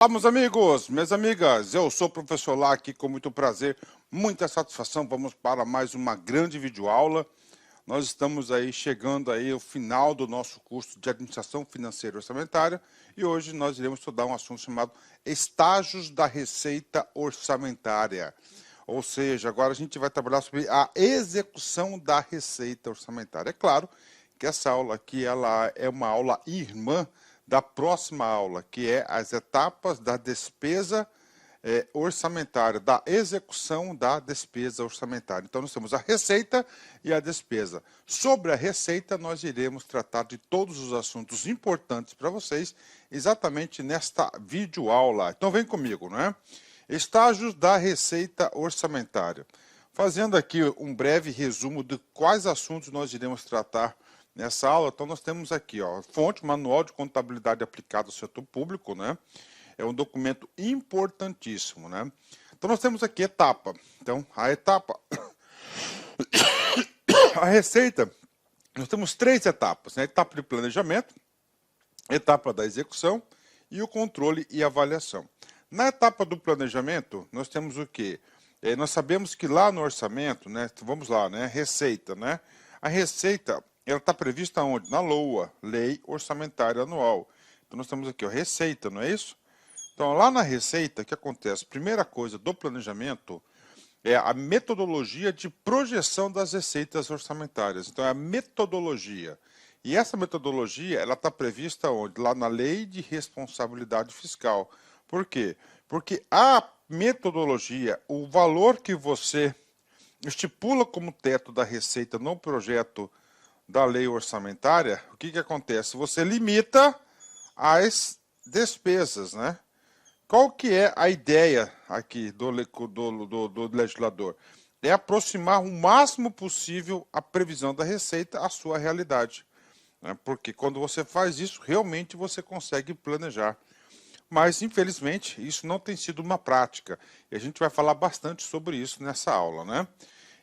Olá, meus amigos, minhas amigas, eu sou o professor Lá aqui com muito prazer, muita satisfação. Vamos para mais uma grande videoaula. Nós estamos aí chegando aí ao final do nosso curso de Administração Financeira e Orçamentária e hoje nós iremos estudar um assunto chamado Estágios da Receita Orçamentária. Ou seja, agora a gente vai trabalhar sobre a execução da receita orçamentária. É claro que essa aula aqui ela é uma aula irmã da próxima aula, que é as etapas da despesa orçamentária, da execução da despesa orçamentária. Então, nós temos a receita e a despesa. Sobre a receita, nós iremos tratar de todos os assuntos importantes para vocês, exatamente nesta videoaula. Então, vem comigo, né? Estágios da receita orçamentária. Fazendo aqui um breve resumo de quais assuntos nós iremos tratar nessa aula. Então, nós temos aqui, ó, fonte, Manual de Contabilidade Aplicada ao Setor Público, né? É um documento importantíssimo, né? Então, nós temos aqui etapa. Então, a etapa, a receita, nós temos três etapas, né? Etapa de planejamento, etapa da execução e o controle e avaliação. Na etapa do planejamento, nós temos o quê? Nós sabemos que lá no orçamento, né? Vamos lá, né? Receita, né? A receita, ela está prevista onde? Na LOA, Lei Orçamentária Anual. Então, nós temos aqui, ó, receita, não é isso? Então, lá na receita, o que acontece? Primeira coisa do planejamento é a metodologia de projeção das receitas orçamentárias. Então, é a metodologia. E essa metodologia, ela está prevista onde? Lá na Lei de Responsabilidade Fiscal. Por quê? Porque a metodologia, o valor que você estipula como teto da receita no projeto da lei orçamentária, o que acontece? Você limita as despesas, né? Qual que é a ideia aqui do legislador? É aproximar o máximo possível a previsão da receita à sua realidade, né? Porque quando você faz isso, realmente você consegue planejar. Mas, infelizmente, isso não tem sido uma prática. E a gente vai falar bastante sobre isso nessa aula, né?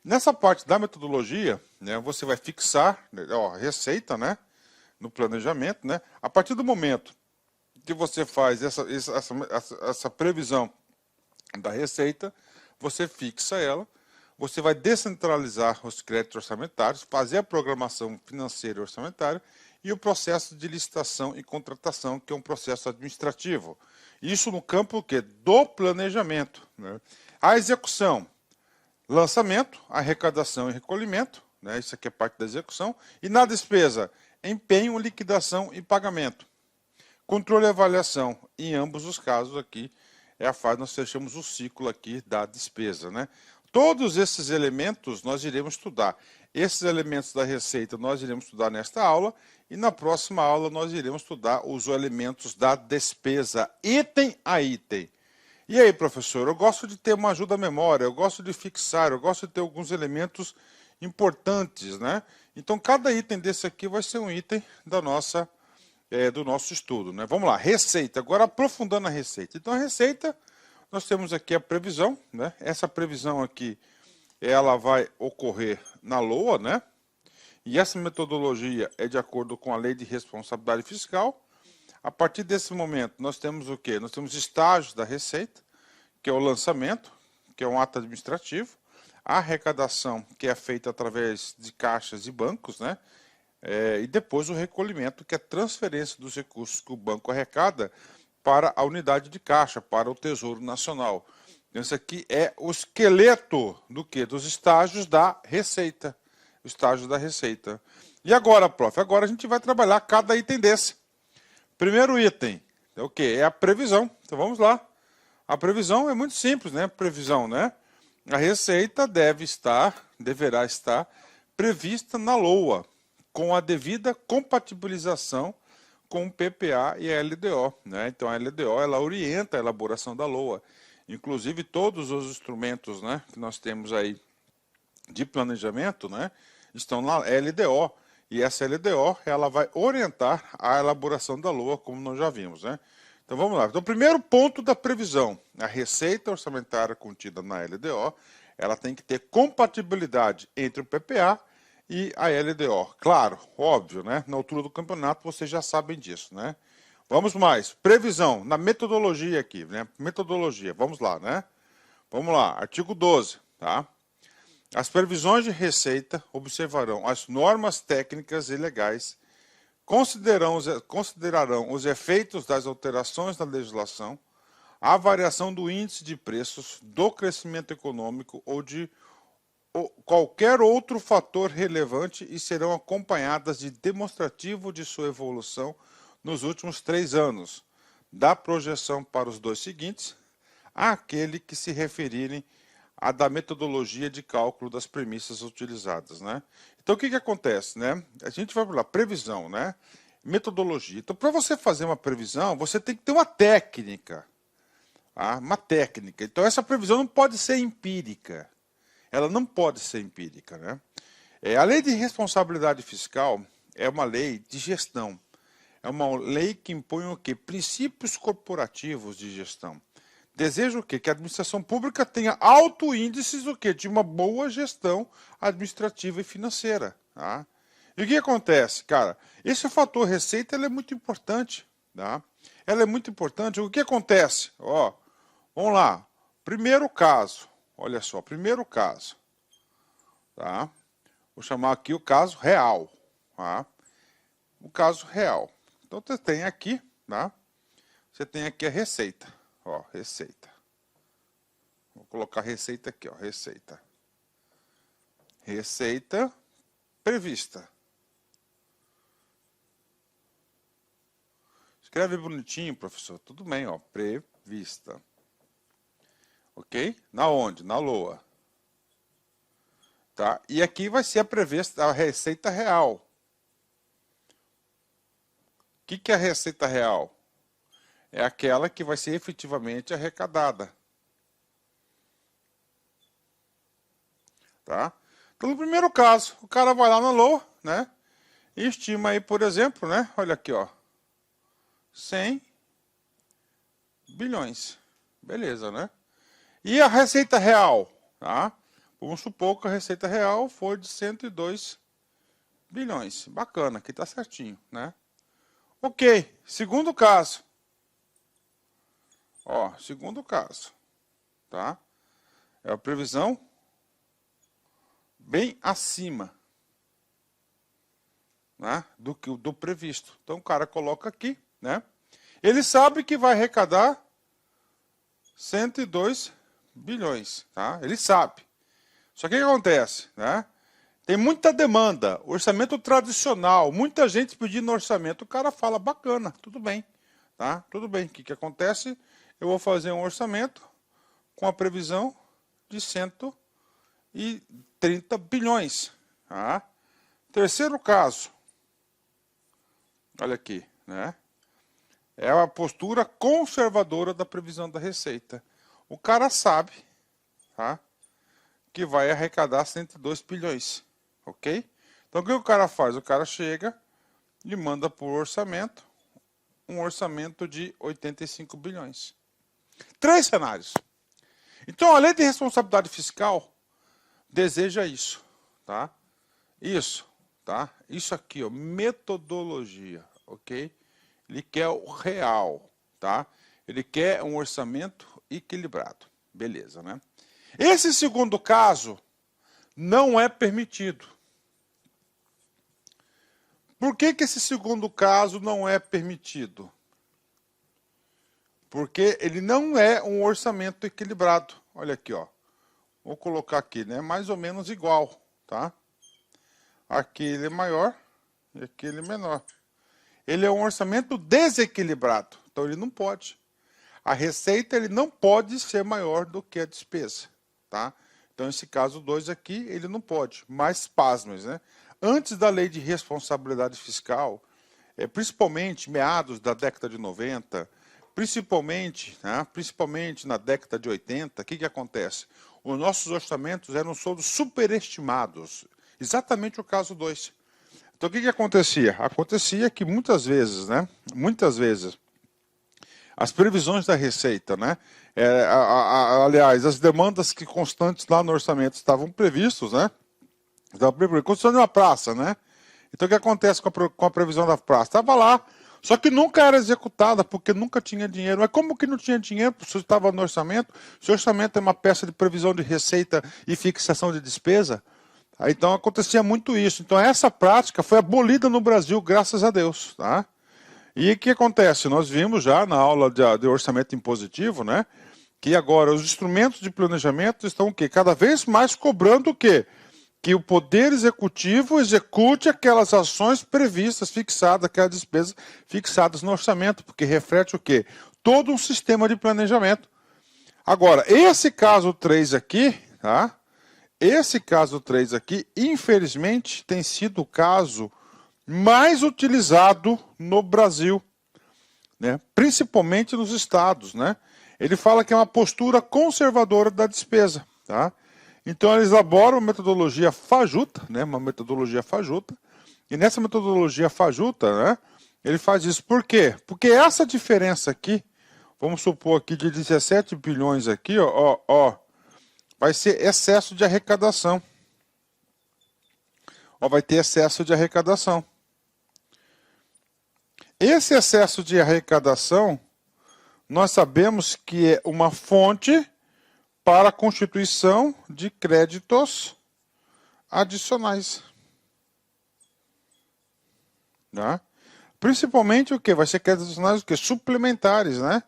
Nessa parte da metodologia, né, você vai fixar, ó, receita, né, no planejamento, né? A partir do momento que você faz essa previsão da receita, você fixa ela, você vai descentralizar os créditos orçamentários, fazer a programação financeira e orçamentária e o processo de licitação e contratação, que é um processo administrativo. Isso no campo do planejamento, né? A execução, lançamento, arrecadação e recolhimento, né? Isso aqui é parte da execução. E na despesa, empenho, liquidação e pagamento. Controle e avaliação. Em ambos os casos aqui é a fase, nós fechamos o ciclo aqui da despesa, né? Todos esses elementos nós iremos estudar. Esses elementos da receita nós iremos estudar nesta aula e na próxima aula nós iremos estudar os elementos da despesa, item a item. E aí, professor, eu gosto de ter uma ajuda à memória, eu gosto de fixar, eu gosto de ter alguns elementos importantes, né? Então, cada item desse aqui vai ser um item da nossa, do nosso estudo, né? Vamos lá, receita. Agora, aprofundando a receita. Então, a receita, nós temos aqui a previsão, né? Essa previsão aqui, ela vai ocorrer na LOA, né? E essa metodologia é de acordo com a Lei de Responsabilidade Fiscal. A partir desse momento, nós temos o quê? Nós temos estágios da receita, que é o lançamento, que é um ato administrativo, a arrecadação, que é feita através de caixas e bancos, né? E depois o recolhimento, que é a transferência dos recursos que o banco arrecada para a unidade de caixa, para o Tesouro Nacional. Então, esse aqui é o esqueleto do quê? Dos estágios da receita. O estágio da receita. E agora, prof? Agora a gente vai trabalhar cada item desse. Primeiro item é o quê? É a previsão. Então vamos lá. A previsão é muito simples, né? Previsão, né? A receita deverá estar prevista na LOA, com a devida compatibilização com o PPA e a LDO, né? Então a LDO, ela orienta a elaboração da LOA. Inclusive todos os instrumentos, né, que nós temos aí de planejamento, né, estão na LDO. E essa LDO, ela vai orientar a elaboração da LOA, como nós já vimos, né? Então vamos lá. Então, primeiro ponto da previsão, a receita orçamentária contida na LDO, ela tem que ter compatibilidade entre o PPA e a LDO. Claro, óbvio, né? Na altura do campeonato vocês já sabem disso, né? Vamos mais. Previsão, na metodologia aqui, né? Metodologia, vamos lá, né? Vamos lá, artigo 12, tá? As previsões de receita observarão as normas técnicas e legais, considerarão os efeitos das alterações na legislação, a variação do índice de preços, do crescimento econômico ou de qualquer outro fator relevante e serão acompanhadas de demonstrativo de sua evolução nos últimos 3 anos, da projeção para os 2 seguintes, àquele que se referirem à da metodologia de cálculo das premissas utilizadas, né? Então, o que acontece, né? A gente vai lá, previsão, né? Metodologia. Então, para você fazer uma previsão, você tem que ter uma técnica, tá? Uma técnica. Então, essa previsão não pode ser empírica. Ela não pode ser empírica, né? A lei de responsabilidade fiscal é uma lei de gestão. É uma lei que impõe o quê? Princípios corporativos de gestão. Deseja o quê? Que a administração pública tenha alto índices o quê? De uma boa gestão administrativa e financeira. Tá? E o que acontece, cara? Esse fator receita ele é muito importante. Tá? Ela é muito importante. O que acontece? Ó, vamos lá. Primeiro caso. Olha só, primeiro caso. Tá? Vou chamar aqui o caso real. Tá? O caso real. Então, você tem aqui, tá? Você tem aqui a receita. Ó, receita. Vou colocar receita aqui, ó, receita. Receita prevista. Escreve bonitinho, professor. Tudo bem, ó, prevista. Ok? Na onde? Na LOA. Tá? E aqui vai ser a prevista, a receita real. O que é a receita real? É aquela que vai ser efetivamente arrecadada. Tá? Então, no primeiro caso, o cara vai lá na LOA, né? E estima aí, por exemplo, né? Olha aqui, ó. 100 bilhões. Beleza, né? E a receita real, tá? Vamos supor que a receita real for de 102 bilhões. Bacana, aqui tá certinho, né? Ok, segundo caso. Ó, segundo caso, tá? É a previsão bem acima, né, do previsto. Então o cara coloca aqui, né? Ele sabe que vai arrecadar 102 bilhões, tá? Ele sabe. Só que o que acontece, né? Tem muita demanda, orçamento tradicional, muita gente pedindo orçamento, o cara fala, bacana, tudo bem, tá? Tudo bem, o que acontece? Eu vou fazer um orçamento com a previsão de 130 bilhões, tá? Terceiro caso, olha aqui, né? É a postura conservadora da previsão da receita. O cara sabe, tá? Que vai arrecadar 102 bilhões. Ok? Então, o que o cara faz? O cara chega e manda por orçamento, um orçamento de 85 bilhões. 3 cenários. Então, a lei de responsabilidade fiscal deseja isso, tá? Isso, tá? Isso aqui, ó, metodologia, ok? Ele quer o real, tá? Ele quer um orçamento equilibrado. Beleza, né? Esse segundo caso não é permitido. Por que esse segundo caso não é permitido? Porque ele não é um orçamento equilibrado. Olha aqui, ó. Vou colocar aqui, né? Mais ou menos igual, tá? Aqui ele é maior e aqui ele é menor. Ele é um orçamento desequilibrado. Então ele não pode. A receita ele não pode ser maior do que a despesa, tá? Então esse caso 2 aqui, ele não pode. Mas pasmem, né? Antes da lei de responsabilidade fiscal, principalmente meados da década de 90, principalmente na década de 80, o que acontece? Os nossos orçamentos eram todos superestimados. Exatamente o caso 2. Então o que acontecia? Acontecia que muitas vezes, né? Muitas vezes, as previsões da receita, né? Aliás, as demandas que constantes lá no orçamento estavam previstos, né? Construção de uma praça, né? Então o que acontece com a previsão da praça? Estava lá, Só que nunca era executada, porque nunca tinha dinheiro. Mas como que não tinha dinheiro? Se estava no orçamento, se o orçamento é uma peça de previsão de receita e fixação de despesa, aí, então acontecia muito isso. Então essa prática foi abolida no Brasil, graças a Deus. Tá? E o que acontece? Nós vimos já na aula de orçamento impositivo, né, que agora os instrumentos de planejamento estão o quê? Cada vez mais cobrando o quê? Que o Poder Executivo execute aquelas ações previstas, fixadas, aquelas despesas fixadas no orçamento, porque reflete o quê? Todo um sistema de planejamento. Agora, esse caso 3 aqui, tá? Esse caso 3 aqui, infelizmente, tem sido o caso mais utilizado no Brasil, né? Principalmente nos estados, né? Ele fala que é uma postura conservadora da despesa, tá? Então eles elaboram uma metodologia fajuta, né? Uma metodologia fajuta, e nessa metodologia fajuta, né? Ele faz isso por quê? Porque essa diferença aqui, vamos supor aqui de 17 bilhões aqui, ó, vai ser excesso de arrecadação. Ó, vai ter excesso de arrecadação. Esse excesso de arrecadação, nós sabemos que é uma fonte para a constituição de créditos adicionais. Tá? Principalmente o que? Vai ser créditos adicionais o quê? Suplementares, né?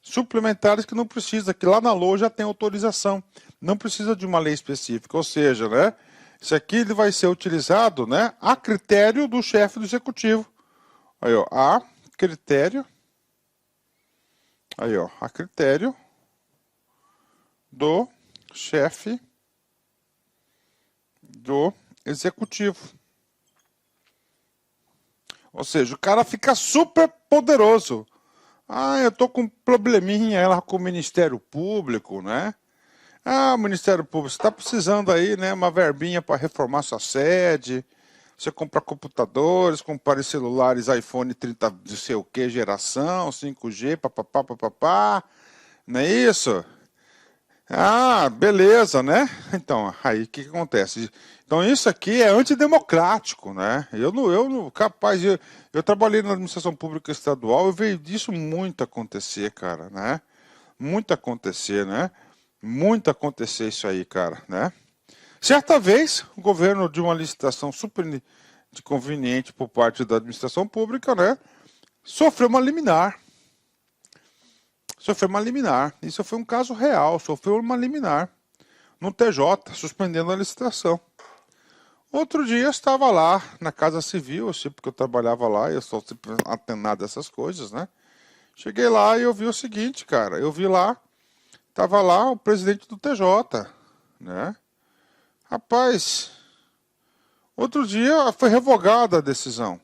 Suplementares que não precisa, que lá na LOA já tem autorização. Não precisa de uma lei específica, ou seja, né? Isso aqui ele vai ser utilizado, né, a critério do chefe do executivo. Aí, ó, a critério do chefe do executivo. Ou seja, o cara fica super poderoso. Ah, eu tô com um probleminha lá com o Ministério Público, né? Ah, Ministério Público, você está precisando aí, né, uma verbinha para reformar sua sede. Você compra computadores, compra celulares iPhone 30, não sei o que, geração, 5G, papapá, papapá. Não é isso? Ah, beleza, né? Então, aí o que acontece? Então, isso aqui é antidemocrático, né? Capaz, eu trabalhei na administração pública estadual, eu vejo disso muito acontecer, cara, né? Muito acontecer, né? Muito acontecer isso aí, cara, né? Certa vez, o governo de uma licitação super conveniente por parte da administração pública, né? Sofreu uma liminar. Isso foi um caso real, sofreu uma liminar no TJ, suspendendo a licitação. Outro dia eu estava lá na Casa Civil, porque eu trabalhava lá, eu sou sempre antenado dessas coisas, né? Cheguei lá e eu vi o seguinte, cara, estava lá o presidente do TJ, né? Rapaz, outro dia foi revogada a decisão.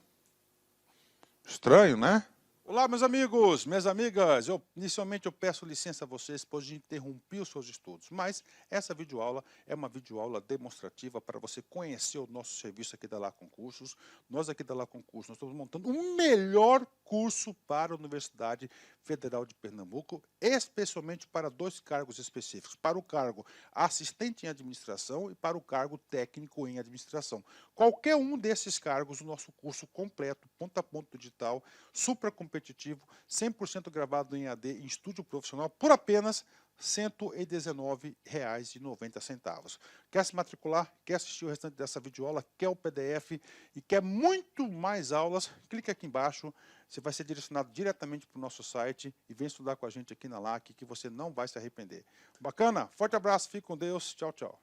Estranho, né? Olá, meus amigos, minhas amigas. Inicialmente eu peço licença a vocês, pois de interromper os seus estudos, mas essa videoaula é uma videoaula demonstrativa para você conhecer o nosso serviço aqui da Lá Concursos. Nós aqui da Lá Concursos, nós estamos montando o melhor curso para a Universidade Federal de Pernambuco, especialmente para 2 cargos específicos, para o cargo assistente em administração e para o cargo técnico em administração. Qualquer um desses cargos, o nosso curso completo, ponta a ponta digital, super competitivo, 100% gravado em AD, em estúdio profissional, por apenas R$ 119,90. Quer se matricular? Quer assistir o restante dessa videoaula? Quer o PDF e quer muito mais aulas? Clique aqui embaixo, você vai ser direcionado diretamente para o nosso site e vem estudar com a gente aqui na LAC, que você não vai se arrepender. Bacana? Forte abraço, fique com Deus, tchau, tchau.